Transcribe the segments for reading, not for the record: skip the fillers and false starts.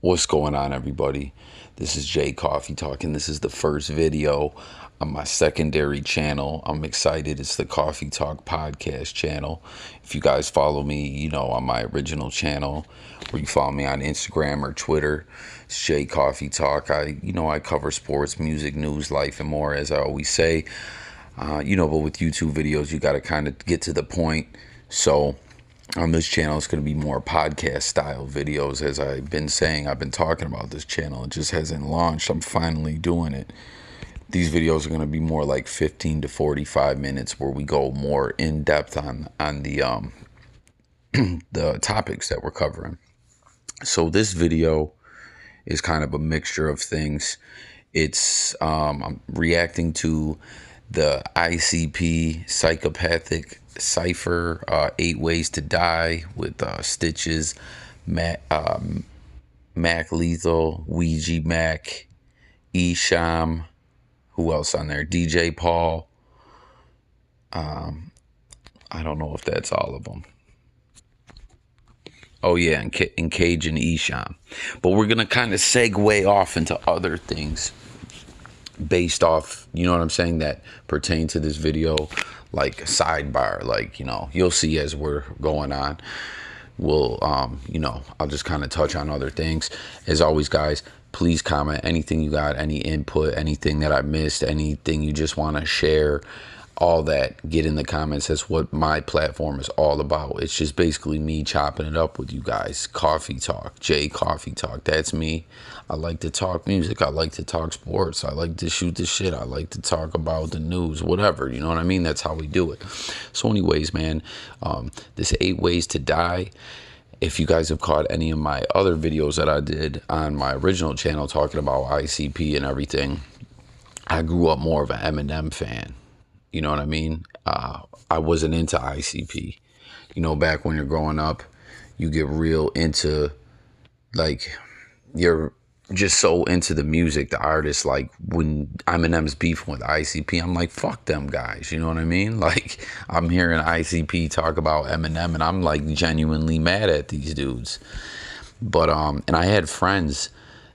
What's going on, everybody? This is Jay Coffee Talking. This is the first video on my secondary channel. I'm excited. It's the Coffee Talk podcast channel. If you guys follow me, on my original channel, or you follow me on Instagram or Twitter, it's Jay Coffee Talk. I cover sports, music, news, life, and more, as I always say. But with YouTube videos, you got to kind of get to the point. So on this channel, it's going to be more podcast style videos. As I've been saying, I've been talking about this channel. It just hasn't launched. I'm finally doing it. These videos are going to be more like 15 to 45 minutes, where we go more in depth on the the topics that we're covering. So this video is kind of a mixture of things. It's I'm reacting to the ICP Psychopathic Cipher, 8 Ways to Die, with Stitches, Mac Lethal, Ouija Mac, Esham, who else on there? DJ Paul. I don't know if that's all of them. Oh yeah, and Cage and Esham. But we're gonna kind of segue off into other things based off, you know what I'm saying, that pertain to this video, like sidebar, like, you'll see as we're going on. We'll I'll just kind of touch on other things. As always, guys, please comment anything you got, any input, anything that I missed, anything you just want to share. All that, get in the comments. That's what my platform is all about. It's just basically me chopping it up with you guys. Coffee Talk, Jay Coffee Talk. That's me. I like to talk music. I like to talk sports. I like to shoot the shit. I like to talk about the news, whatever. You know what I mean? That's how we do it. So anyways, man, this 8 Ways to Die. If you guys have caught any of my other videos that I did on my original channel talking about ICP and everything, I grew up more of an Eminem fan. You know what I mean? I wasn't into ICP. Back when you're growing up, you get real into, like, you're just so into the music, the artist. Like, when Eminem's beefing with ICP, I'm like, fuck them guys. You know what I mean? Like, I'm hearing ICP talk about Eminem, and I'm like genuinely mad at these dudes. But and I had friends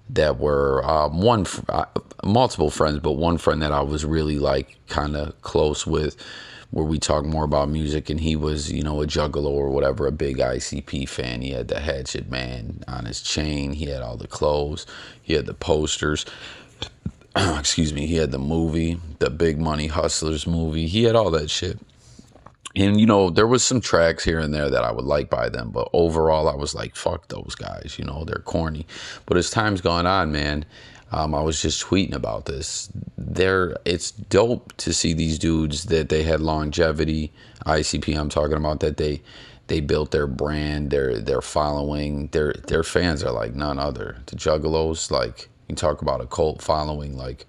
that were multiple friends, but one friend that I was really like kind of close with, where we talk more about music, and he was, a juggalo or whatever, a big ICP fan. He had the Hatchet Man on his chain. He had all the clothes. He had the posters. Excuse me. He had the movie, the Big Money Hustlers movie. He had all that shit. And, there was some tracks here and there that I would like by them. But overall, I was like, fuck those guys. They're corny. But as time's gone on, man, I was just tweeting about this. It's dope to see these dudes, that they had longevity. ICP, I'm talking about, that they built their brand, their following. Their fans are like none other. The Juggalos, like, you talk about a cult following, like,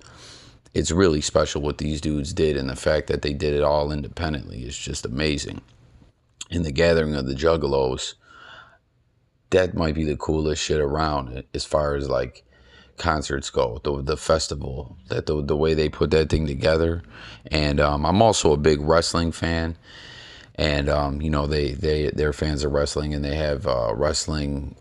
it's really special what these dudes did, and the fact that they did it all independently is just amazing. In the gathering of the Juggalos, that might be the coolest shit around as far as like concerts go. The festival, that the way they put that thing together. And I'm also a big wrestling fan, and they're fans of wrestling, and they have wrestling.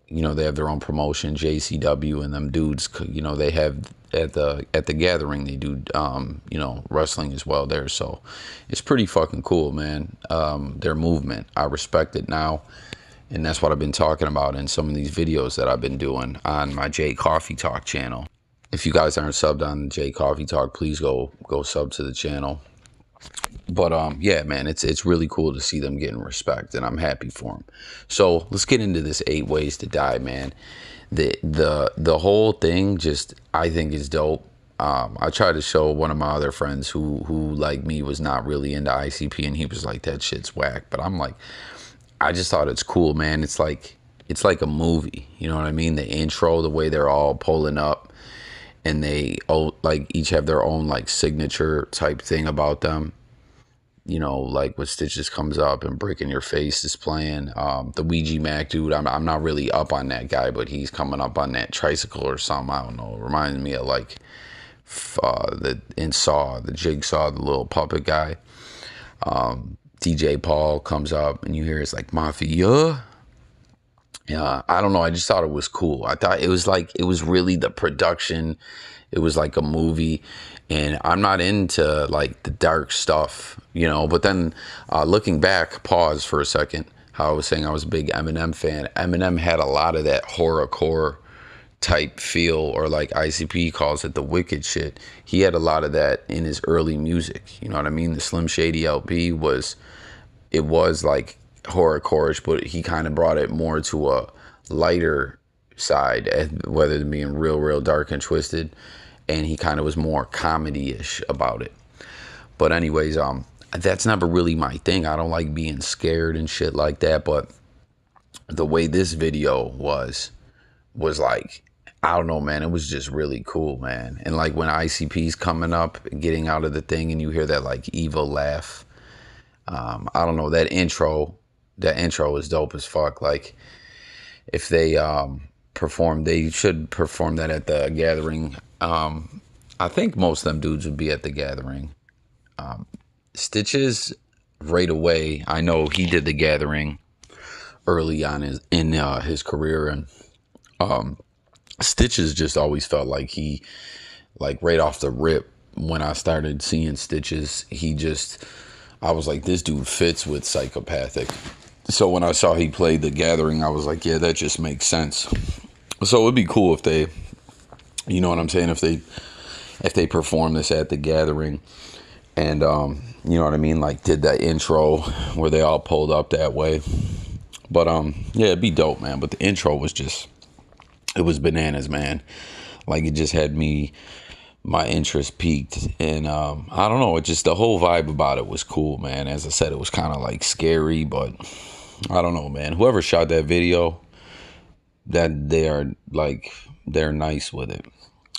They have their own promotion, JCW, and them dudes, they have at the gathering, they do wrestling as well there. So it's pretty fucking cool, man. Their movement, I respect it now, and that's what I've been talking about in some of these videos that I've been doing on my Jay Coffee Talk channel. If you guys aren't subbed on Jay Coffee Talk, please go sub to the channel. But yeah, man, it's really cool to see them getting respect, and I'm happy for them. So let's get into this 8 Ways to Die, man. The whole thing, just, I think, is dope. I tried to show one of my other friends who like me was not really into ICP, and he was like, that shit's whack. But I'm like, I just thought it's cool, man. It's like a movie, you know what I mean? The intro, the way they're all pulling up, and they like each have their own like signature type thing about them. Like when Stitches comes up and Breaking Your Face is playing. The Ouija Mac dude, I'm not really up on that guy, but he's coming up on that tricycle or something. I don't know. It reminds me of like in Saw, the Jigsaw, the little puppet guy. DJ Paul comes up, and you hear it's like Mafia. Yeah, I don't know. I just thought it was cool. I thought it was like, it was really the production. It was like a movie, and I'm not into like the dark stuff, you know. But then looking back, pause for a second. How I was saying I was a big Eminem fan. Eminem had a lot of that horrorcore type feel, or like ICP calls it, the wicked shit. He had a lot of that in his early music. You know what I mean? The Slim Shady LP was, it was like horrorcore-ish, but he kind of brought it more to a lighter side, whether it being real dark and twisted, and he kind of was more comedy-ish about it. But anyways, that's never really my thing. I don't like being scared and shit like that. But the way this video was like, I don't know, man. It was just really cool, man. And like when ICP's coming up, getting out of the thing, and you hear that like evil laugh. I don't know, that intro. That intro is dope as fuck. Like if they perform, they should perform that at the gathering. I think most of them dudes would be at the gathering. Stitches right away. I know he did the gathering early on in his career, and Stitches just always felt like he, like right off the rip, when I started seeing Stitches, I was like, this dude fits with psychopathic. So when I saw he played the gathering, I was like, yeah, that just makes sense. So it'd be cool if they, you know what I'm saying, if they perform this at the gathering, and you know what I mean, like did that intro where they all pulled up that way. But yeah, it'd be dope, man. But the intro was just, it was bananas, man. Like it just had my interest peaked, and I don't know, it just, the whole vibe about it was cool, man. As I said, it was kind of like scary, but I don't know, man. Whoever shot that video, that they're nice with it.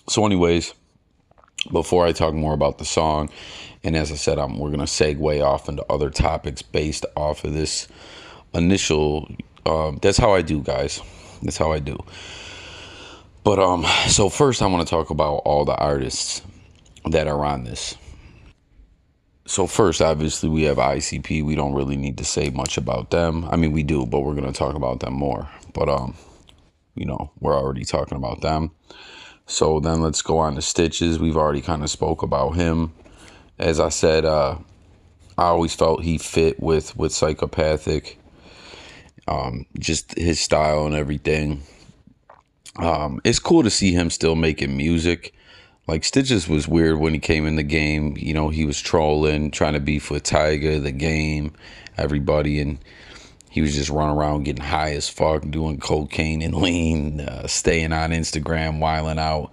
So anyways, before I talk more about the song, and as I said, we're gonna segue off into other topics based off of this initial. That's how I do, guys. That's how I do. But so first, I want to talk about all the artists that are on this. So first, obviously, we have ICP. We don't really need to say much about them. I mean, we do, but we're gonna talk about them more. But you know, we're already talking about them. So then let's go on to Stitches. We've already kind of spoke about him. As I said, I always felt he fit with psychopathic, just his style and everything. It's cool to see him still making music. Like Stitches was weird when he came in the game. You know, he was trolling, trying to beef with Tyga, the game, everybody, and he was just running around getting high as fuck, doing cocaine and lean, staying on Instagram, wilding out.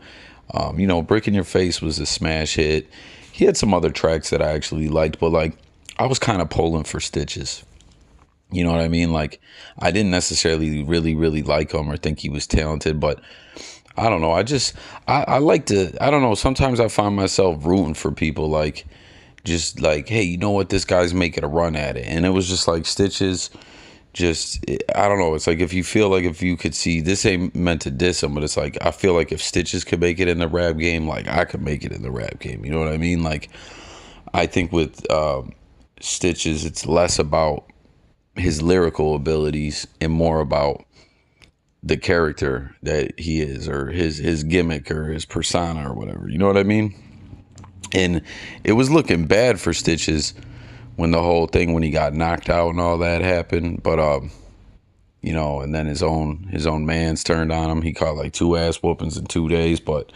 You know, Brick in Your Face was a smash hit. He had some other tracks that I actually liked, but like I was kind of pulling for Stitches. You know what I mean? Like I didn't necessarily really like him or think he was talented, but I don't know. I like to, I don't know. Sometimes I find myself rooting for people, like just like, hey, you know what? This guy's making a run at it. And it was just like Stitches. Just, I don't know. It's like if you feel like, if you could see, this ain't meant to diss him, but it's like I feel like if Stitches could make it in the rap game, like I could make it in the rap game. You know what I mean? Like I think with Stitches, it's less about his lyrical abilities and more about the character that he is, or his gimmick or his persona or whatever. You know what I mean? And it was looking bad for Stitches when the whole thing, when he got knocked out and all that happened. But you know, and then his own man's turned on him. He caught like 2 ass whoopings in 2 days. But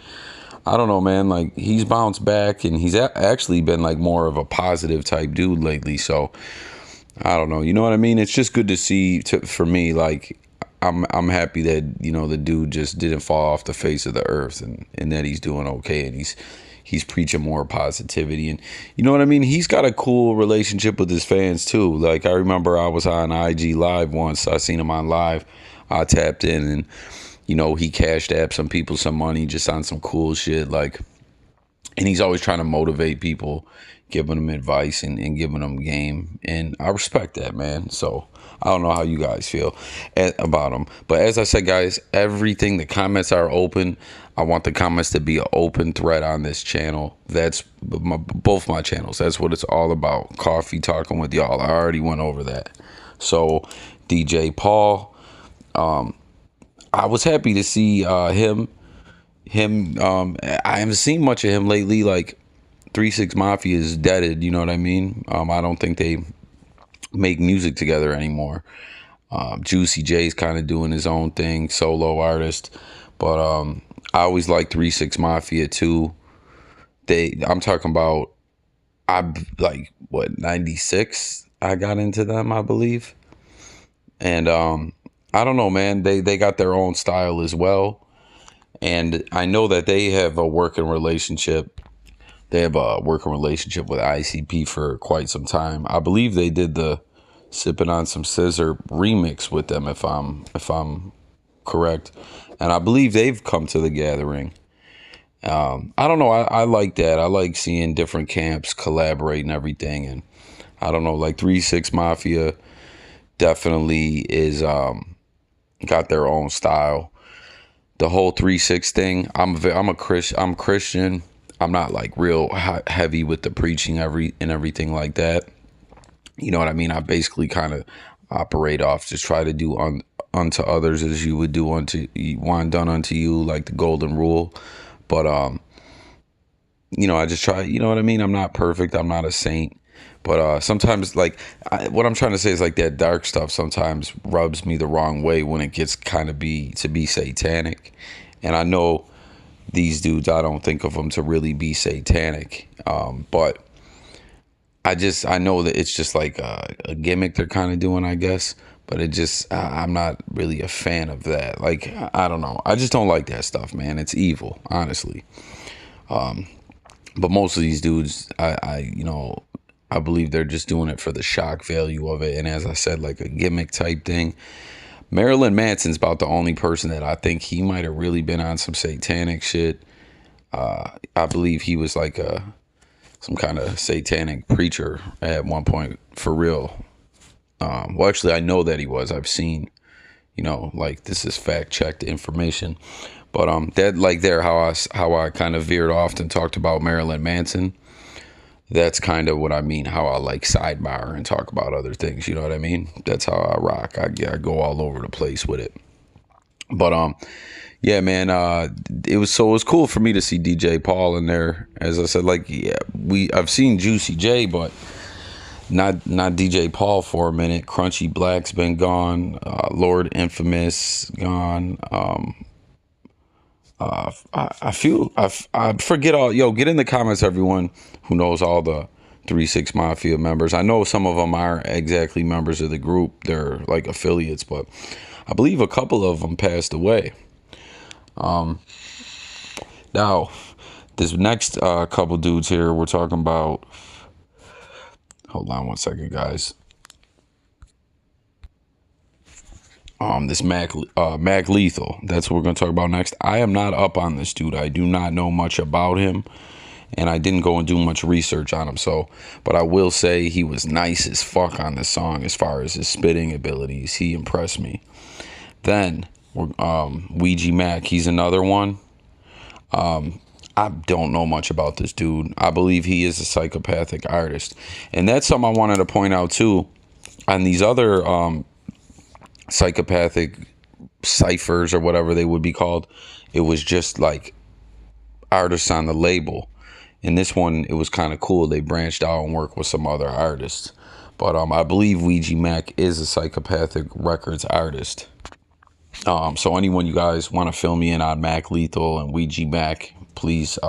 I don't know, man. Like he's bounced back, and he's actually been like more of a positive type dude lately. So I don't know. You know what I mean? It's just good to see. For me, like I'm happy that, you know, the dude just didn't fall off the face of the earth, and that he's doing okay, and he's preaching more positivity, and you know what I mean? He's got a cool relationship with his fans too. Like I remember I was on IG Live once. I seen him on live. I tapped in, and you know, he cashed app some people some money just on some cool shit. Like, and he's always trying to motivate people, giving them advice and giving them game. And I respect that, man. So I don't know how you guys feel about him. But as I said, guys, everything, the comments are open. I want the comments to be an open thread on this channel. That's both my channels. That's what it's all about. Coffee talking with y'all. I already went over that. So DJ Paul, I was happy to see him. I haven't seen much of him lately. Like 3 6 Mafia is deaded. You know what I mean? I don't think they make music together anymore. Juicy J's kind of doing his own thing, solo artist. But I always liked 3 6 Mafia too. I'm talking about, I like what, 96. I got into them, I believe, and I don't know, man. They got their own style as well, and I know that they have a working relationship. They have a working relationship with ICP for quite some time. I believe they did the "Sipping on Some Scissor" remix with them, if I'm correct, and I believe they've come to the gathering. I don't know. I like that. I like seeing different camps collaborate and everything, and I don't know. Like 3 6 Mafia definitely is got their own style. The whole 3 6 thing. I'm a Christian. I'm Christian. I'm not like real heavy with the preaching and everything like that. You know what I mean? I basically kind of operate off, just try to do unto others as you would do unto you, want done unto you, like the golden rule. But I just try. You know what I mean? I'm not perfect. I'm not a saint. But sometimes, like, what I'm trying to say is, like, that dark stuff sometimes rubs me the wrong way when it gets kind of be satanic. And I know these dudes, I don't think of them to really be satanic. But I know that it's just like a gimmick they're kind of doing, I guess. But I'm not really a fan of that. Like, I don't know. I just don't like that stuff, man. It's evil, honestly. But most of these dudes, I believe they're just doing it for the shock value of it. And as I said, like a gimmick type thing. Marilyn Manson's about the only person that I think he might have really been on some satanic shit. I believe he was like some kind of satanic preacher at one point, for real. Well, actually, I know that he was. I've seen, like, this is fact checked information. But that, like, there, how I kind of veered off and talked about Marilyn Manson. That's kind of what I mean, how I like sidebar and talk about other things. You know what I mean? That's how I rock. I go all over the place with it. But yeah, man. It was cool for me to see DJ Paul in there. As I said, like, yeah, I've seen Juicy J, but not DJ Paul for a minute. Crunchy Black's been gone. Lord Infamous gone. I forget all. Yo, get in the comments, everyone who knows all the 3 6 Mafia members. I know some of them aren't exactly members of the group. They're like affiliates, but I believe a couple of them passed away. Now, this next couple dudes here, we're talking about. Hold on one second, guys. This Mac Lethal. That's what we're gonna talk about next. I am not up on this dude. I do not know much about him, and I didn't go and do much research on him. So, but I will say he was nice as fuck on this song as far as his spitting abilities. He impressed me. Then, Ouija Mac. He's another one. I don't know much about this dude. I believe he is a psychopathic artist, and that's something I wanted to point out too. On these other psychopathic ciphers or whatever they would be called, it was just like artists on the label. In this one, it was kind of cool. They branched out and worked with some other artists. But I believe Ouija Mac is a psychopathic records artist. So anyone you guys want to fill me in on Mac Lethal and Ouija Mac, please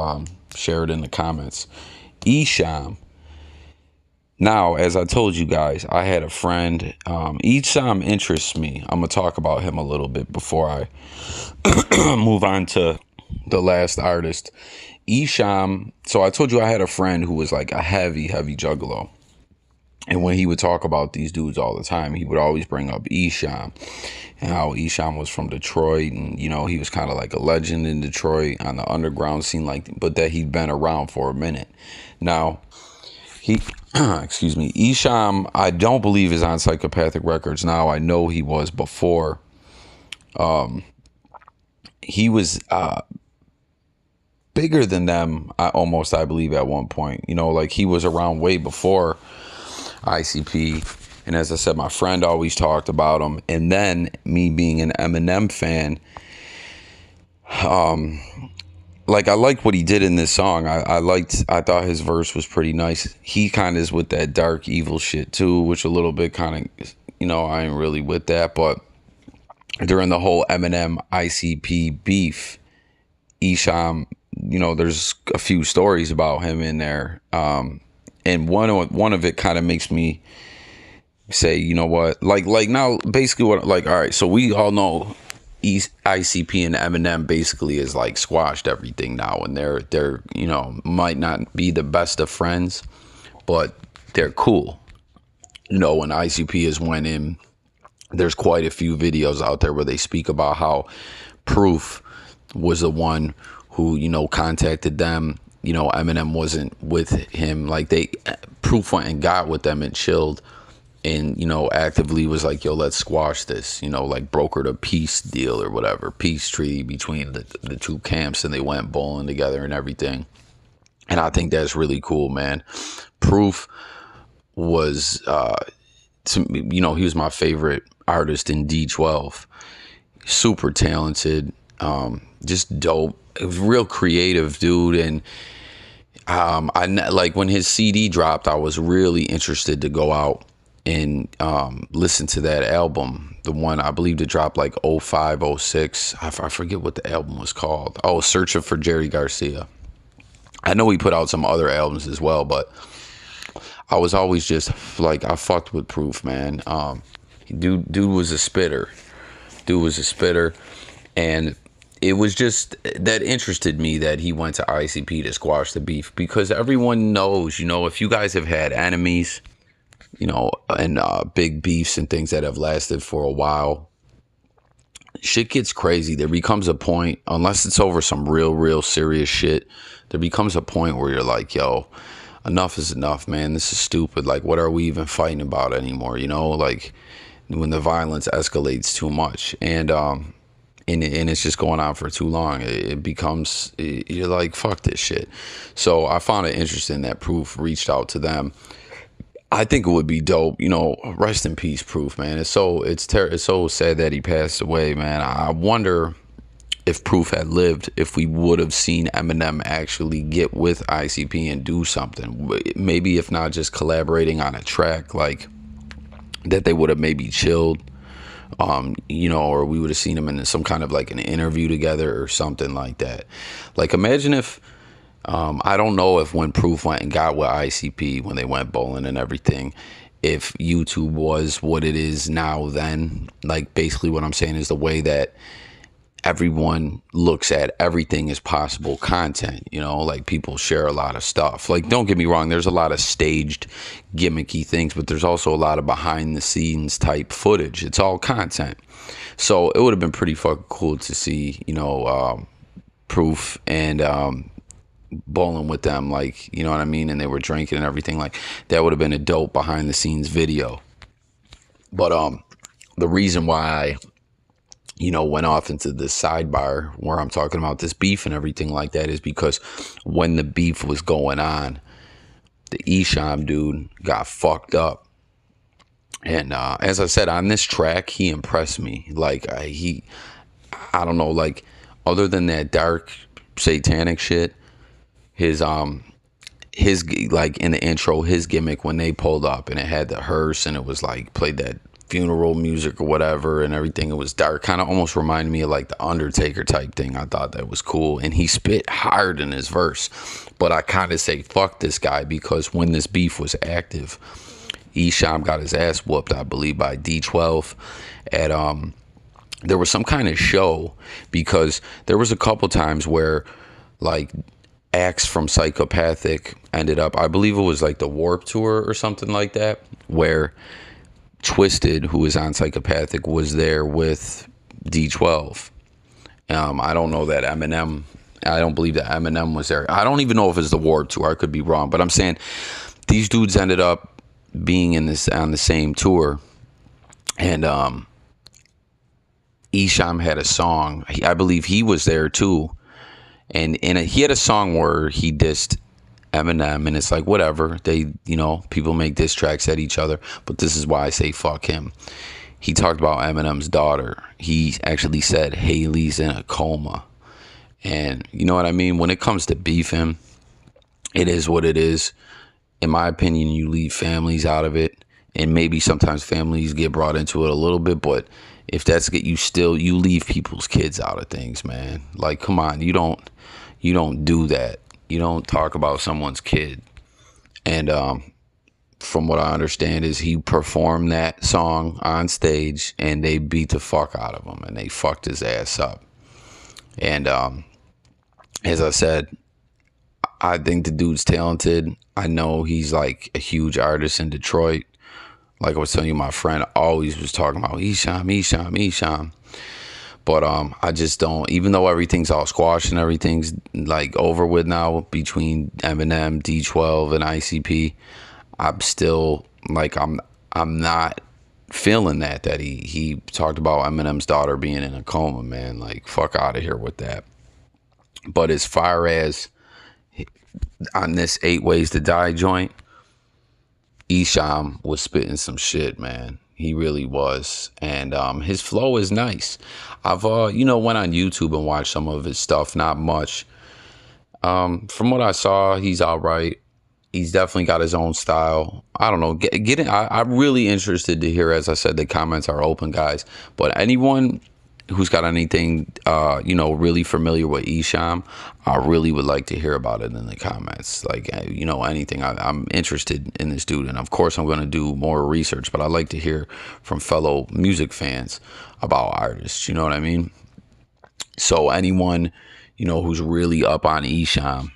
share it in the comments. Esham. Now, as I told you guys, I had a friend. Esham interests me. I'm going to talk about him a little bit before I move on to the last artist. Esham. So I told you I had a friend who was like a heavy juggalo. And when he would talk about these dudes all the time, he would always bring up Esham and how Esham was from Detroit. And, he was kind of like a legend in Detroit on the underground scene, but that he'd been around for a minute. Now, excuse me, Esham, I don't believe is on Psychopathic Records now. I know he was before. He was bigger than them, I believe, at one point. Like he was around way before ICP And as I said, my friend always talked about him. And then me being an Eminem fan, like I liked what he did in this song. I thought his verse was pretty nice. He kind of is with that dark evil shit too, which a little bit kind of, I ain't really with that. But during the whole Eminem ICP beef, Esham, there's a few stories about him in there. And one of it kind of makes me say, you know what, like now basically what, like, all right, so we all know ICP and Eminem basically is like squashed everything now, and they're might not be the best of friends, but they're cool. When ICP is went in, there's quite a few videos out there where they speak about how Proof was the one who contacted them. Eminem wasn't with him. Like Proof went and got with them and chilled, and actively was like, yo, let's squash this, like brokered a peace deal or whatever, peace treaty between the two camps, and they went bowling together and everything. And I think that's really cool, man. Proof was he was my favorite artist in D12. Super talented, just dope, real creative dude. And I like when his CD dropped, I was really interested to go out and listen to that album, the one I believe it dropped like 05, 06. I forget what the album was called. Oh, Searching for Jerry Garcia. I know he put out some other albums as well, but I was always just like, I fucked with Proof, man. Dude was a spitter. And it was just that interested me that he went to ICP to squash the beef, because everyone knows, if you guys have had enemies, and big beefs and things that have lasted for a while, shit gets crazy. There becomes a point, unless it's over some real serious shit, there becomes a point where you're like, yo, enough is enough, man. This is stupid. Like, what are we even fighting about anymore? Like when the violence escalates too much, and it's just going on for too long, it becomes, you're like, fuck this shit. So I found it interesting that Proof reached out to them. I think it would be dope, rest in peace, Proof, man. It's so sad that he passed away, man. I wonder if Proof had lived, if we would have seen Eminem actually get with ICP and do something. Maybe if not just collaborating on a track, like that they would have maybe chilled, or we would have seen him in some kind of like an interview together or something like that. Like, imagine if, I don't know if when Proof went and got with ICP, when they went bowling and everything, if YouTube was what it is now then. Like, basically what I'm saying is the way that everyone looks at everything as possible content, like people share a lot of stuff. Like, don't get me wrong, there's a lot of staged gimmicky things, but there's also a lot of behind the scenes type footage. It's all content. So it would have been pretty fucking cool to see, Proof and bowling with them, like, you know what I mean, and they were drinking and everything. Like, that would have been a dope behind the scenes video. But the reason why I went off into this sidebar where I'm talking about this beef and everything like that is because when the beef was going on, the Esham dude got fucked up. And as I said, on this track, he impressed me. Like, I don't know, like, other than that dark satanic shit, his like in the intro, his gimmick when they pulled up and it had the hearse and it was like played that funeral music or whatever and everything, it was dark, kind of almost reminded me of like the Undertaker type thing. I thought that was cool, and he spit hard in his verse. But I kind of say fuck this guy, because when this beef was active, Esham got his ass whooped, I believe, by D12 at there was some kind of show, because there was a couple times where like acts from Psychopathic ended up, I believe it was like the Warped Tour or something like that, where Twisted, who was on Psychopathic, was there with D12. I don't know that Eminem, I don't believe that Eminem was there. I don't even know if it's the Warped Tour, I could be wrong, but I'm saying these dudes ended up being on the same tour, and Esham had a song, I believe he was there too, and he had a song where he dissed Eminem, and it's like, whatever. They, you know, people make diss tracks at each other, but this is why I say fuck him. He talked about Eminem's daughter. He actually said Haley's in a coma. And you know what I mean? When it comes to beefing, it is what it is. In my opinion, you leave families out of it. And maybe sometimes families get brought into it a little bit, but if that's get you leave people's kids out of things, man. Like, come on, you don't do that. You don't talk about someone's kid. And from what I understand is he performed that song on stage and they beat the fuck out of him and they fucked his ass up. And as I said, I think the dude's talented. I know he's like a huge artist in Detroit. Like I was telling you, my friend always was talking about Esham. But I just don't, even though everything's all squashed and everything's like over with now between Eminem, D12 and ICP, I'm still like, I'm not feeling that he talked about Eminem's daughter being in a coma, man. Like, fuck out of here with that. But as far as on this 8 Ways to Die joint, Esham was spitting some shit, man. He really was. And his flow is nice. I've went on YouTube and watched some of his stuff, not much. From what I saw, he's all right. He's definitely got his own style. I don't know. Get in. I'm really interested to hear. As I said, the comments are open, guys. But anyone who's got anything, really familiar with Esham, I really would like to hear about it in the comments. Like, anything. I'm interested in this dude. And of course, I'm going to do more research. But I like to hear from fellow music fans about artists. You know what I mean? So anyone, who's really up on Esham,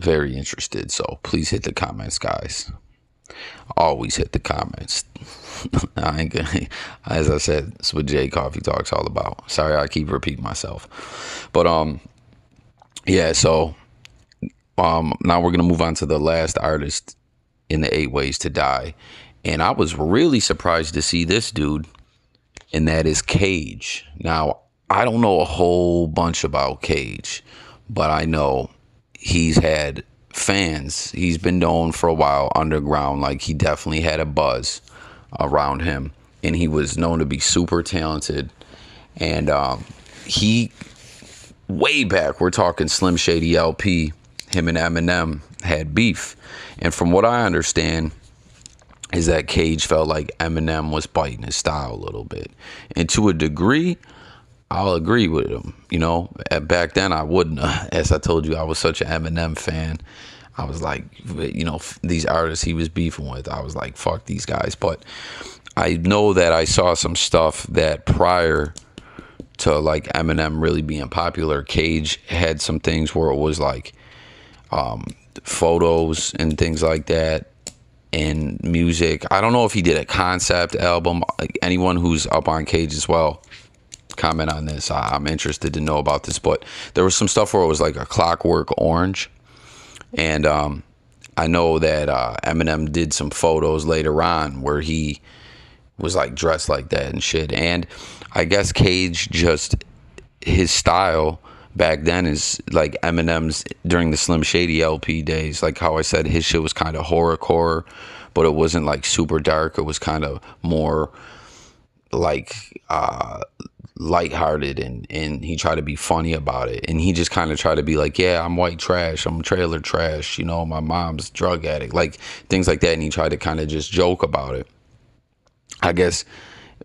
very interested. So please hit the comments, guys. Always hit the comments. I ain't gonna, as I said, it's what Jay Coffee Talk's all about. Sorry, I keep repeating myself. But yeah. So now we're gonna move on to the last artist in the 8 Ways to Die, and I was really surprised to see this dude, and that is Cage. Now I don't know a whole bunch about Cage, but I know he's had fans. He's been known for a while underground. Like, he definitely had a buzz around him, and he was known to be super talented. And he, way back, we're talking Slim Shady LP, him and Eminem had beef. And from what I understand is that Cage felt like Eminem was biting his style a little bit. And to a degree, I'll agree with him. Back then I wouldn't. As I told you, I was such an Eminem fan. I was like, these artists he was beefing with, I was like, fuck these guys. But I know that I saw some stuff that prior to like Eminem really being popular, Cage had some things where it was like photos and things like that and music. I don't know if he did a concept album. Like, anyone who's up on Cage as well, comment on this. I'm interested to know about this. But there was some stuff where it was like a Clockwork Orange, and I know that Eminem did some photos later on where he was like dressed like that and shit. And I guess Cage, just his style back then is like Eminem's during the Slim Shady LP days. Like how I said, his shit was kind of horrorcore, but it wasn't like super dark. It was kind of more like lighthearted, and he tried to be funny about it, and he just kind of tried to be like, yeah, I'm white trash, I'm trailer trash, my mom's drug addict, like things like that. And he tried to kind of just joke about it, I guess.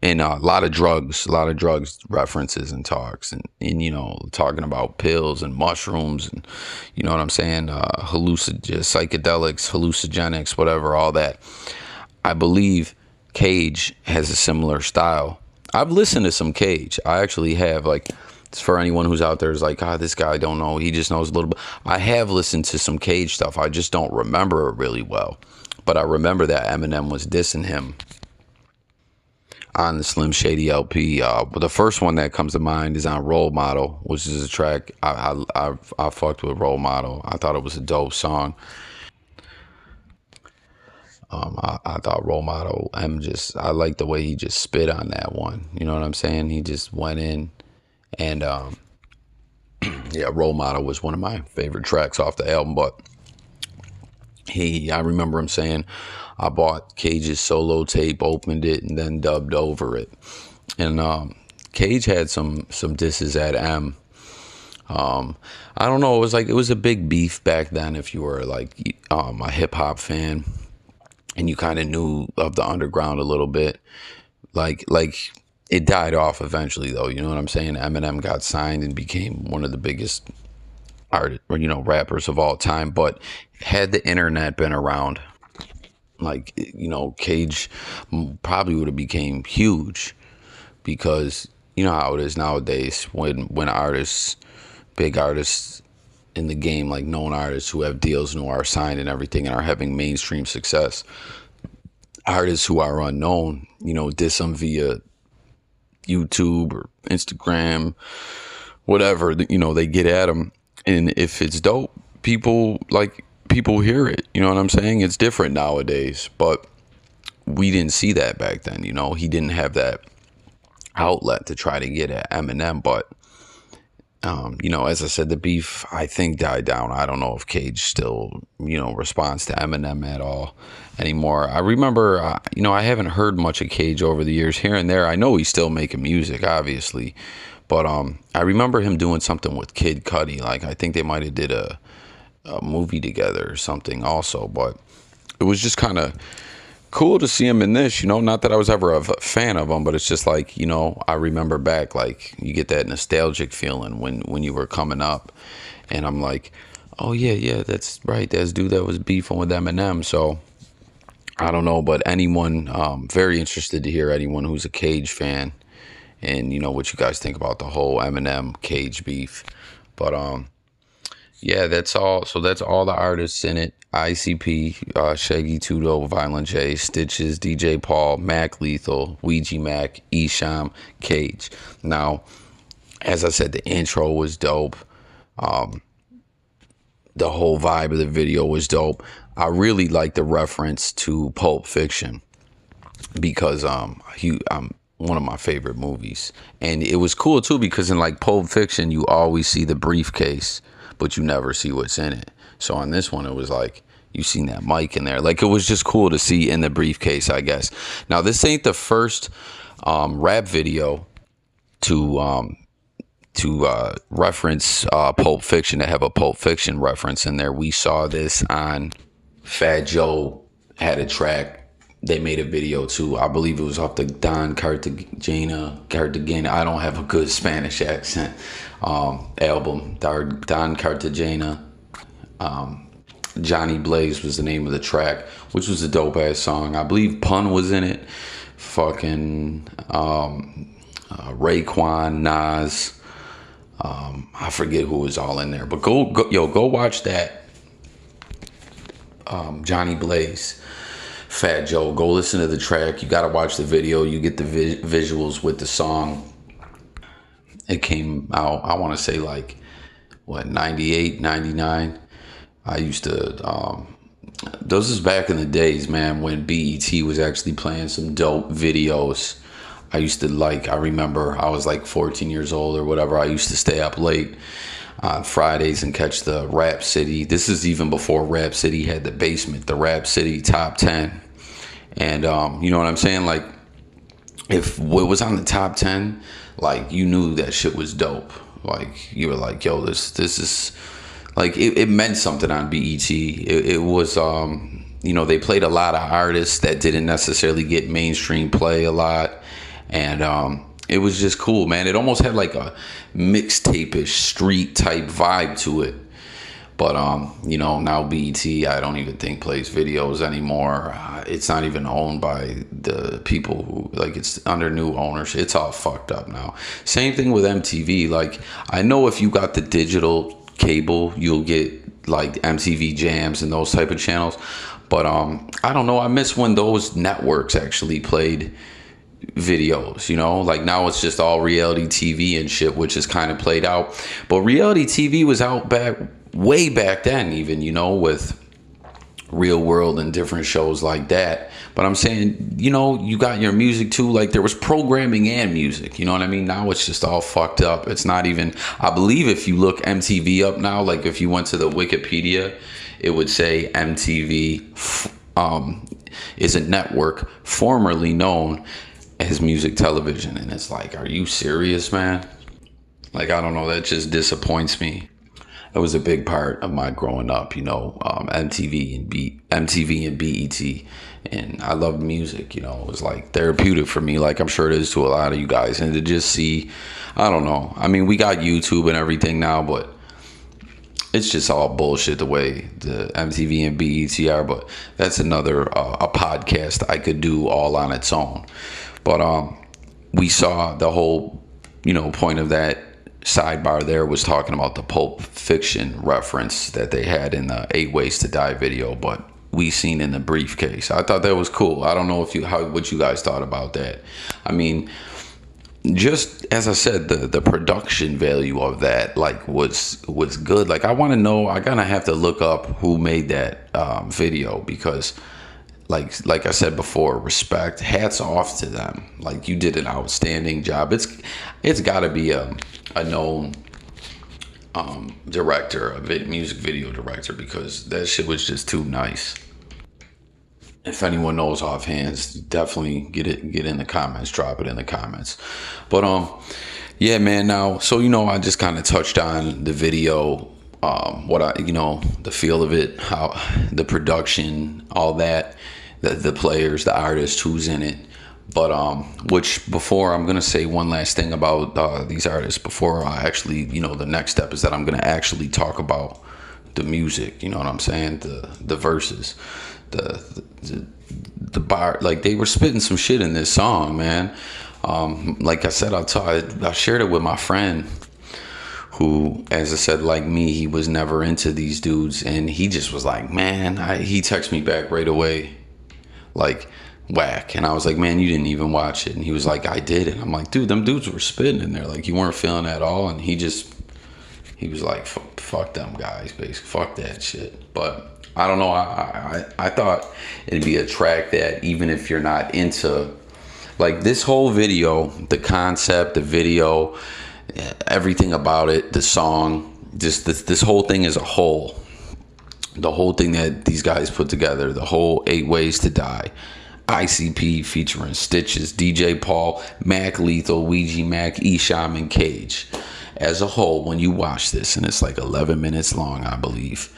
And a lot of drugs references and talks, and talking about pills and mushrooms, and you know what I'm saying, psychedelics, hallucinogenics, whatever, all that. I believe Cage has a similar style. I've listened to some Cage. I actually have. Like, for anyone who's out there is like, this guy I don't know, he just knows a little bit. I have listened to some Cage stuff. I just don't remember it really well. But I remember that Eminem was dissing him on the Slim Shady LP. But the first one that comes to mind is on Role Model, which is a track I fucked with Role Model. I thought it was a dope song. I thought Role Model, I like the way he just spit on that one. You know what I'm saying? He just went in, and yeah, Role Model was one of my favorite tracks off the album. But I remember him saying, I bought Cage's solo tape, opened it, and then dubbed over it. And Cage had some disses at M. I don't know. It was a big beef back then. If you were like a hip hop fan and you kind of knew of the underground a little bit, like it died off eventually, though. You know what I'm saying? Eminem got signed and became one of the biggest rappers of all time. But had the internet been around, Cage probably would have became huge, because you know how it is nowadays when artists, big artists in the game, like known artists who have deals and who are signed and everything and are having mainstream success, artists who are unknown, diss them via YouTube or Instagram, whatever, they get at them. And if it's dope, people hear it. You know what I'm saying? It's different nowadays, but we didn't see that back then. He didn't have that outlet to try to get at Eminem. But as I said, the beef, I think, died down. I don't know if Cage still responds to Eminem at all anymore. I remember I haven't heard much of Cage over the years, here and there. I know he's still making music, obviously, but I remember him doing something with Kid Cudi. Like, I think they might have did a movie together or something also. But it was just kind of cool to see him in this, not that I was ever a fan of him, but it's just like, I remember back, like, you get that nostalgic feeling when you were coming up, and I'm like, oh yeah, that's right, that's dude that was beefing with Eminem. So I don't know, but anyone, very interested to hear anyone who's a Cage fan and what you guys think about the whole Eminem Cage beef. But yeah, that's all. So that's all the artists in it. ICP, Shaggy Tudo, Violent J, Stitches, DJ Paul, Mac Lethal, Ouija Mac, Esham, Cage. Now, as I said, the intro was dope. The whole vibe of the video was dope. I really like the reference to Pulp Fiction, because one of my favorite movies. And it was cool too, because in like Pulp Fiction, you always see the briefcase, but you never see what's in it. So on this one, it was like you seen that mic in there. Like, it was just cool to see in the briefcase, I guess. Now, this ain't the first rap video to reference Pulp Fiction, to have a Pulp Fiction reference in there. We saw this on Fat Joe had a track. They made a video too. I believe it was off the Don Cartagena. I don't have a good Spanish accent. Album, Don Cartagena. Johnny Blaze was the name of the track, which was a dope ass song. I believe Pun was in it. Fucking Raekwon, Nas. I forget who was all in there, but go watch that. Johnny Blaze, Fat Joe. Go listen to the track. You gotta watch the video. You get the visuals with the song. It came out, I want to say, like, 98, 99. I used to, those is back in the days, man, when BET was actually playing some dope videos. I remember I was like 14 years old or whatever. I used to stay up late on Fridays and catch the Rap City. This is even before Rap City had the basement, the Rap City Top 10. And, you know what I'm saying? Like, if it was on the top 10, like, you knew that shit was dope. Like, you were like, yo, this is, like, it meant something on BET. It was, they played a lot of artists that didn't necessarily get mainstream play a lot. And it was just cool, man. It almost had like a mixtape-ish, street type vibe to it. But, now BET, I don't even think plays videos anymore. It's not even owned by the people who, like, it's under new ownership. It's all fucked up now. Same thing with MTV. Like, I know if you got the digital cable, you'll get, like, MTV Jams and those type of channels. But, I don't know. I miss when those networks actually played videos, like now it's just all reality TV and shit, which is kind of played out. But reality TV was out way back then, even, with Real World and different shows like that. But I'm saying, you know, you got your music too. Like there was programming and music, you know what I mean? Now it's just all fucked up. It's not even, I believe if you look MTV up now, like if you went to the Wikipedia, it would say MTV is a network formerly known as Music Television. And it's like, are you serious, man? Like, I don't know, that just disappoints me. It was a big part of my growing up, you know, MTV and BET, and I loved music. You know, it was like therapeutic for me, like I'm sure it is to a lot of you guys. And to just see, I don't know. I mean, we got YouTube and everything now, but it's just all bullshit the way the MTV and BET are. But that's another a podcast I could do all on its own. But we saw the whole, you know, point of that sidebar there was talking about the Pulp Fiction reference that they had in the 8 Ways to Die video, but we seen in the briefcase. I thought that was cool. I don't know if what you guys thought about that. I mean, just as I said, the production value of that like was good. Like I want to know. I gotta have to look up who made that video, because like I said before, respect, hats off to them. Like you did an outstanding job. It's got to be a known director, music video director, because that shit was just too nice. If anyone knows offhand, definitely get in the comments, drop it in the comments. But yeah, man. Now, so you know, I just kind of touched on the video, what I, you know, the feel of it, how the production, all that, the players, the artist, who's in it. But which before I'm gonna say one last thing about these artists before I actually, you know, the next step is that I'm gonna actually talk about the music. You know what I'm saying? The verses, the bar, like they were spitting some shit in this song, man. Like I said, I shared it with my friend who, as I said, like me, he was never into these dudes, and he just was like, man, he texted me back right away, like, whack. And I was like, man, you didn't even watch it. And he was like, I did. And I'm like, dude, them dudes were spitting in there, like you weren't feeling at all. And he was like, fuck them guys, basically, fuck that shit. But I don't know, I thought it'd be a track that even if you're not into, like, this whole video, the concept, the video, everything about it, the song, just this whole thing as a whole, the whole thing that these guys put together, the whole 8 Ways to Die, ICP featuring Stitches, DJ Paul, Mac Lethal, Ouija Mac, Esham, and Cage. As a whole, when you watch this, and it's like 11 minutes long, I believe,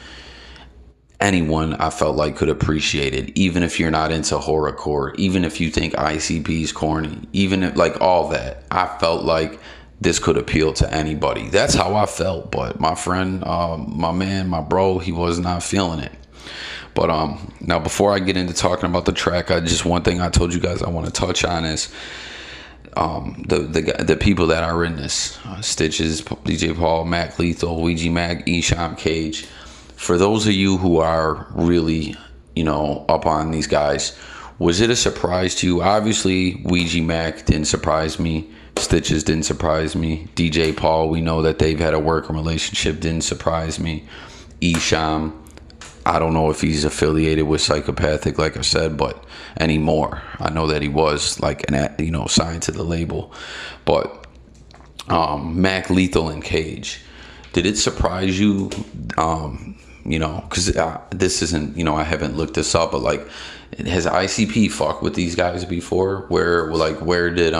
anyone I felt like could appreciate it, even if you're not into horrorcore, even if you think ICP is corny, even if, like, all that, I felt like this could appeal to anybody. That's how I felt. But my friend, my man, my bro, he was not feeling it. But now before I get into talking about the track, one thing I told you guys I want to touch on is the people that are in this. Stitches, DJ Paul, Mac Lethal, Ouija Mac, Esham, Cage. For those of you who are really, you know, up on these guys, was it a surprise to you? Obviously, Ouija Mac didn't surprise me. Stitches didn't surprise me. DJ Paul, we know that they've had a working relationship, didn't surprise me. Esham, I don't know if he's affiliated with Psychopathic, like I said, but anymore. I know that he was, like, signed to the label. But Mac Lethal and Cage, did it surprise you? You know, because this isn't, you know, I haven't looked this up, but like, has ICP fucked with these guys before? Where did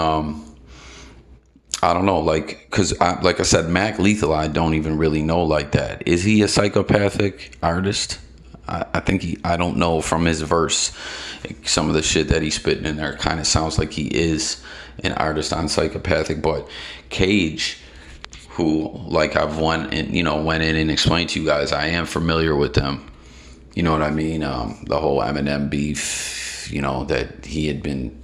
I don't know, like, because like I said, Mac Lethal, I don't even really know like that. Is he a Psychopathic artist? I think I don't know, from his verse, some of the shit that he's spitting in there kind of sounds like he is an artist on Psychopathic. But Cage, who, like, I've went in and explained to you guys, I am familiar with them. You know what I mean? The whole Eminem beef, you know, that he had been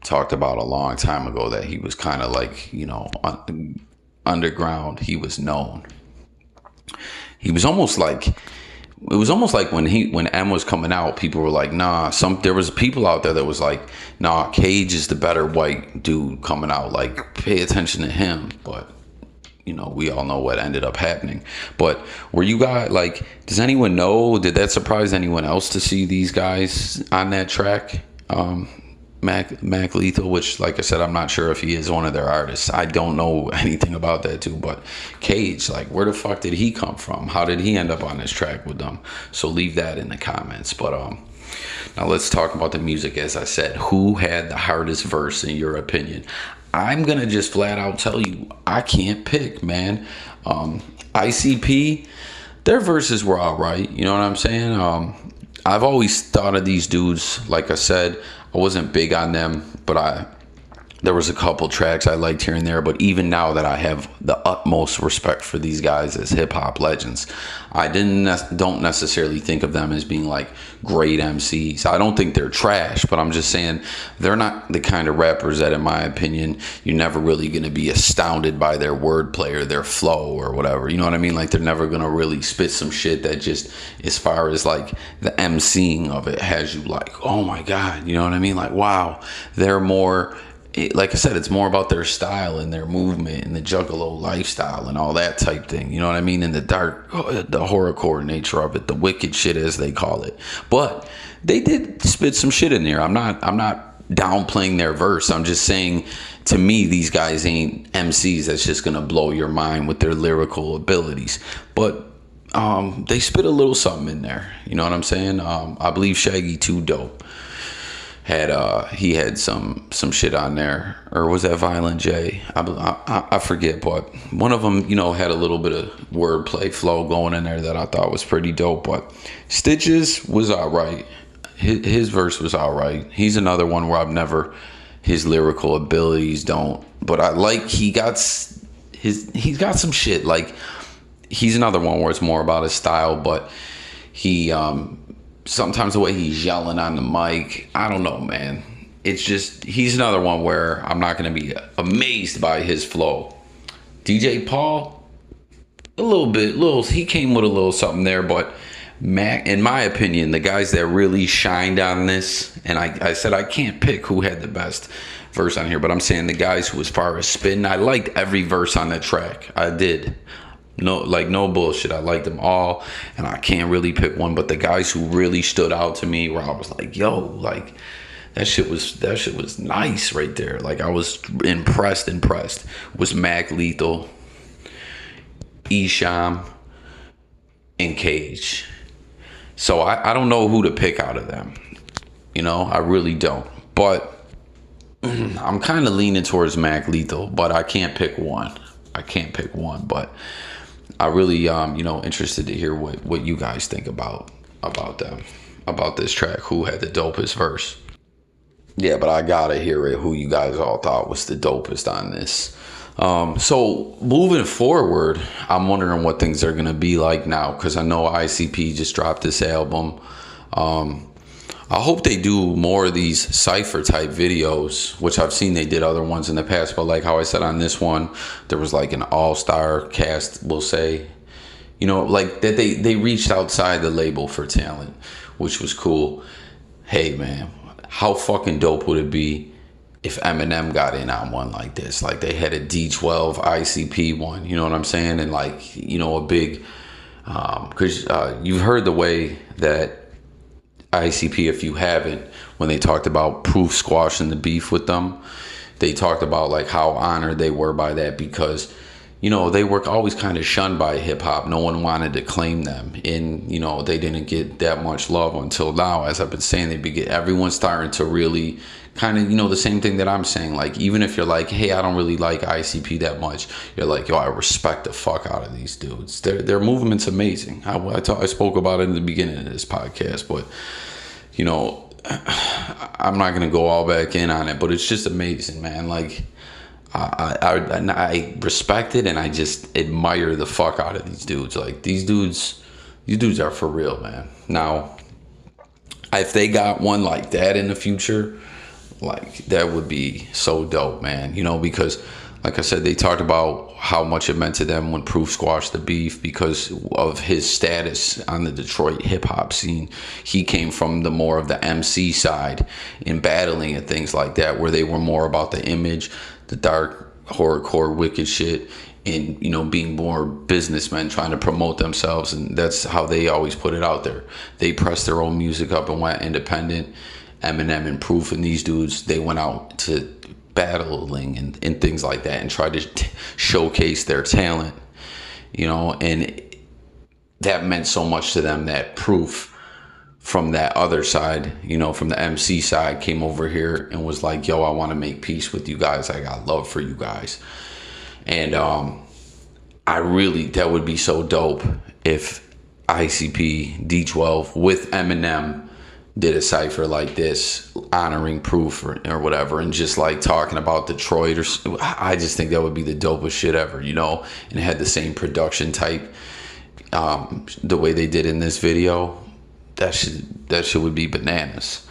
talked about a long time ago, that he was kind of like, you know, underground. He was known. He was almost like, it was almost like when M was coming out, people were like, nah, there was people out there that was like, nah, Cage is the better white dude coming out, like, pay attention to him. But you know, we all know what ended up happening. But were you guys like, does anyone know, did that surprise anyone else to see these guys on that track? Mac Lethal, which, like I said, I'm not sure if he is one of their artists. I don't know anything about that too. But Cage, like, where the fuck did he come from? How did he end up on this track with them? So leave that in the comments. But now let's talk about the music. As I said, who had the hardest verse in your opinion? I'm gonna just flat out tell you, I can't pick, man. ICP, their verses were all right. You know what I'm saying? I've always thought of these dudes, like I said, I wasn't big on them, but there was a couple tracks I liked here and there. But even now that I have the utmost respect for these guys as hip hop legends, I don't necessarily think of them as being like great MCs. I don't think they're trash, but I'm just saying they're not the kind of rappers that, in my opinion, you're never really going to be astounded by their wordplay or their flow or whatever. You know what I mean? Like, they're never going to really spit some shit that just, as far as like the MCing of it, has you like, oh my God, you know what I mean? Like, wow, they're more, like I said, it's more about their style and their movement and the juggalo lifestyle and all that type thing. You know what I mean? And the dark, the horrorcore nature of it, the wicked shit as they call it. But they did spit some shit in there. I'm not downplaying their verse. I'm just saying, to me, these guys ain't MCs that's just gonna blow your mind with their lyrical abilities. But they spit a little something in there. You know what I'm saying? I believe Shaggy Too Dope he had some shit on there, or was that Violent J? I forget, but one of them, you know, had a little bit of wordplay flow going in there that I thought was pretty dope. But Stitches was all right. His verse was all right. He's another one where I've never, his lyrical abilities don't, but I like he's got some shit. Like, he's another one where it's more about his style, but he sometimes the way he's yelling on the mic, I don't know, man. It's just, he's another one where I'm not going to be amazed by his flow. DJ Paul, he came with a little something there, but Mac, in my opinion, the guys that really shined on this, and I said I can't pick who had the best verse on here, but I'm saying the guys who, as far as spitting, I liked every verse on that track. I did. No bullshit. I liked them all, and I can't really pick one. But the guys who really stood out to me, where I was like, yo, like, that shit was nice right there. Like, I was impressed, was Mac Lethal, Esham, and Cage. So I don't know who to pick out of them. You know, I really don't. But I'm kind of leaning towards Mac Lethal, but I can't pick one. But I really, you know, interested to hear what you guys think about them, about this track. Who had the dopest verse? Yeah, but I gotta hear it. Who you guys all thought was the dopest on this? So moving forward, I'm wondering what things are gonna be like now, because I know ICP just dropped this album. I hope they do more of these cypher type videos, which I've seen they did other ones in the past. But like how I said on this one, there was like an all-star cast, we'll say, you know, like that they reached outside the label for talent, which was cool. Hey man, how fucking dope would it be if Eminem got in on one like this? Like, they had a D12 ICP one, you know what I'm saying? And like, you know, a big, because you've heard the way that ICP, if you haven't, when they talked about Proof squashing the beef with them, they talked about like how honored they were by that, because, you know, they were always kind of shunned by hip hop. No one wanted to claim them, and, you know, they didn't get that much love until now. As I've been saying, everyone's starting to really kind of, you know, the same thing that I'm saying. Like, even if you're like, hey, I don't really like ICP that much, you're like, yo, I respect the fuck out of these dudes. Their movement's amazing. I spoke about it in the beginning of this podcast, but, you know, I'm not gonna go all back in on it, but it's just amazing, man. Like, I respect it, and I just admire the fuck out of these dudes. Like, these dudes are for real, man. Now, if they got one like that in the future, like, that would be so dope, man. You know, because like I said, they talked about how much it meant to them when Proof squashed the beef because of his status on the Detroit hip hop scene. He came from the more of the MC side in battling and things like that, where they were more about the image, the dark horrorcore wicked shit. and, you know, being more businessmen trying to promote themselves. And that's how they always put it out there. They pressed their own music up and went independent. Eminem and Proof and these dudes, they went out to battling and things like that and tried to showcase their talent, you know, and that meant so much to them that Proof from that other side, you know, from the MC side, came over here and was like, yo, I want to make peace with you guys. I got love for you guys. And that would be so dope if ICP D12 with Eminem did a cypher like this, honoring Proof or whatever, and just like talking about Detroit. I just think that would be the dopest shit ever, you know, and it had the same production type, the way they did in this video. That shit would be bananas.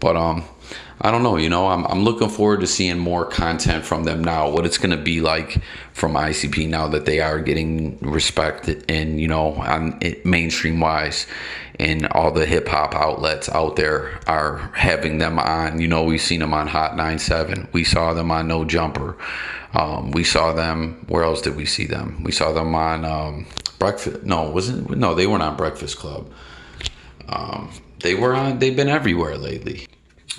But I don't know, you know, I'm looking forward to seeing more content from them now, what it's going to be like from ICP now that they are getting respect and, you know, on mainstream wise, and all the hip hop outlets out there are having them on. You know, we've seen them on Hot 97. We saw them on No Jumper. We saw them, where else did we see them? We saw them on Breakfast. No, they weren't on Breakfast Club. They've been everywhere lately.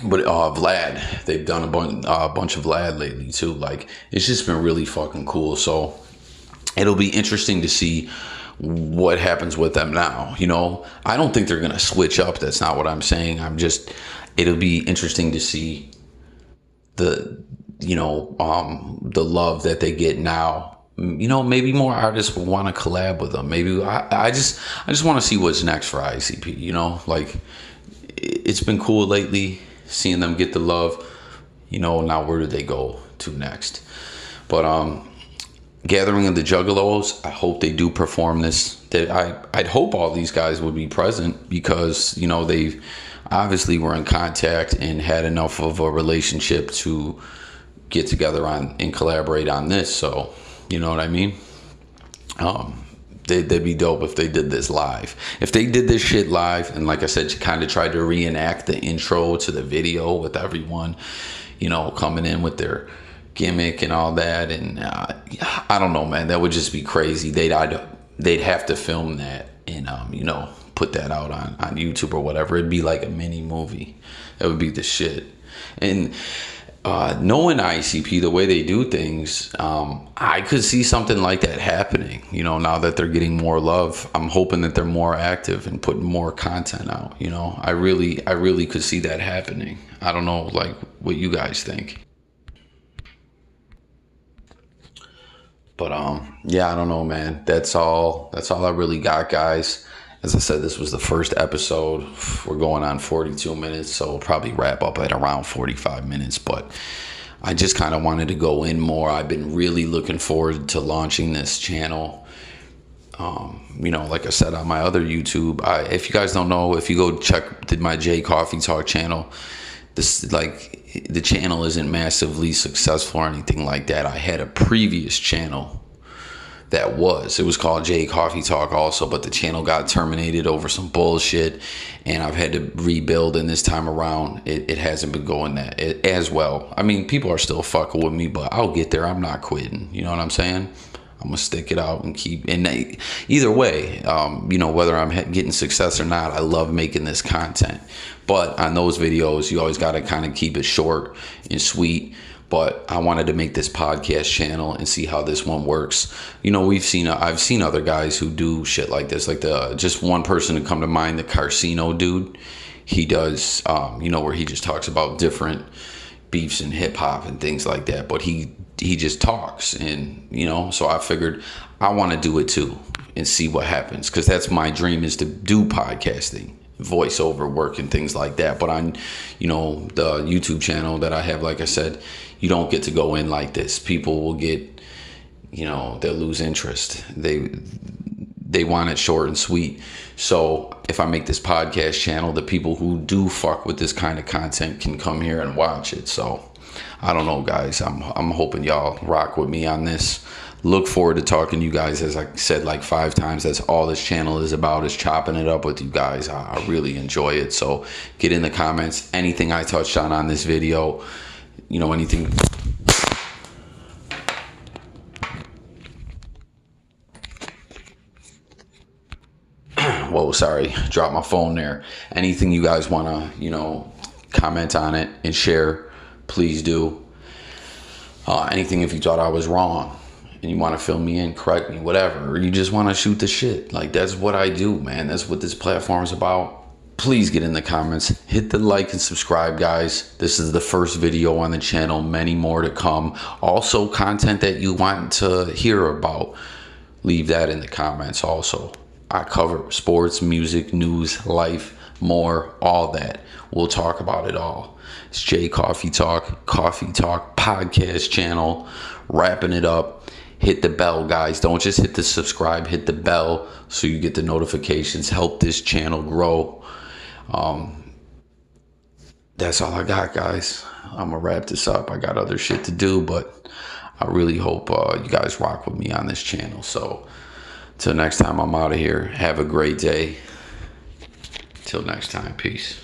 But Vlad, they've done a bunch of Vlad lately too. Like, it's just been really fucking cool. So it'll be interesting to see what happens with them now. You know, I don't think they're gonna switch up. That's not what I'm saying. It'll be interesting to see the love that they get now. You know, maybe more artists will want to collab with them. Maybe I just want to see what's next for ICP. You know, like, it's been cool lately seeing them get the love. You know, now where do they go to next? But Gathering of the Juggalos, I hope they do perform this. I'd hope all these guys would be present, because, you know, they obviously were in contact and had enough of a relationship to get together on and collaborate on this. So, you know what I mean? They'd be dope if they did this live. If they did this shit live, and like I said, kind of tried to reenact the intro to the video with everyone, you know, coming in with their gimmick and all that. And I don't know, man, that would just be crazy. They'd have to film that and you know, put that out on YouTube or whatever. It'd be like a mini movie. That would be the shit. And knowing ICP, the way they do things, I could see something like that happening. You know, now that they're getting more love, I'm hoping that they're more active and putting more content out. You know, I really could see that happening. I don't know, like, what you guys think. But yeah, I don't know, man. That's all I really got, guys. As I said, this was the first episode. We're going on 42 minutes, so we'll probably wrap up at around 45 minutes. But I just kind of wanted to go in more. I've been really looking forward to launching this channel. You know, like I said, on my other YouTube, if you guys don't know, if you go check my J Coffee Talk channel, the channel isn't massively successful or anything like that. I had a previous channel it was called J Coffee Talk also, but the channel got terminated over some bullshit, and I've had to rebuild, and this time around it hasn't been going as well. I mean, people are still fucking with me, but I'll get there. I'm not quitting, you know what I'm saying? I'm gonna stick it out and keep, and either way, you know, whether I'm getting success or not, I love making this content. But on those videos, you always got to kind of keep it short and sweet. But I wanted to make this podcast channel and see how this one works. You know, I've seen other guys who do shit like this, like just one person to come to mind, the Carcino dude. He does, you know, where he just talks about different beefs in hip hop and things like that. But he just talks, and, you know, so I figured I want to do it too and see what happens, because that's my dream, is to do podcasting, voiceover work and things like that. But on, you know, the YouTube channel that I have, like I said, you don't get to go in like this. People will get, you know, they'll lose interest. They want it short and sweet. So if I make this podcast channel, the people who do fuck with this kind of content can come here and watch it. So I don't know, guys. I'm hoping y'all rock with me on this. Look forward to talking to you guys. As I said like 5 times, that's all this channel is about, is chopping it up with you guys. I really enjoy it. So get in the comments anything I touched on this video, you know, anything whoa, sorry, dropped my phone there. Anything you guys want to, you know, comment on it and share, please do. Anything if you thought I was wrong and you want to fill me in, correct me, whatever, or you just want to shoot the shit. Like, that's what I do, man. That's what this platform is about. Please get in the comments, hit the like and subscribe, guys. This is the first video on the channel, many more to come. Also, content that you want to hear about, leave that in the comments also. I cover sports, music, news, life, more, all that. We'll talk about it all. It's J Coffee Talk podcast channel, wrapping it up. Hit the bell, guys. Don't just hit the subscribe, hit the bell so you get the notifications. Help this channel grow. That's all I got, guys. I'm gonna wrap this up. I got other shit to do, but I really hope you guys rock with me on this channel. So till next time, I'm out of here. Have a great day. Till next time, peace.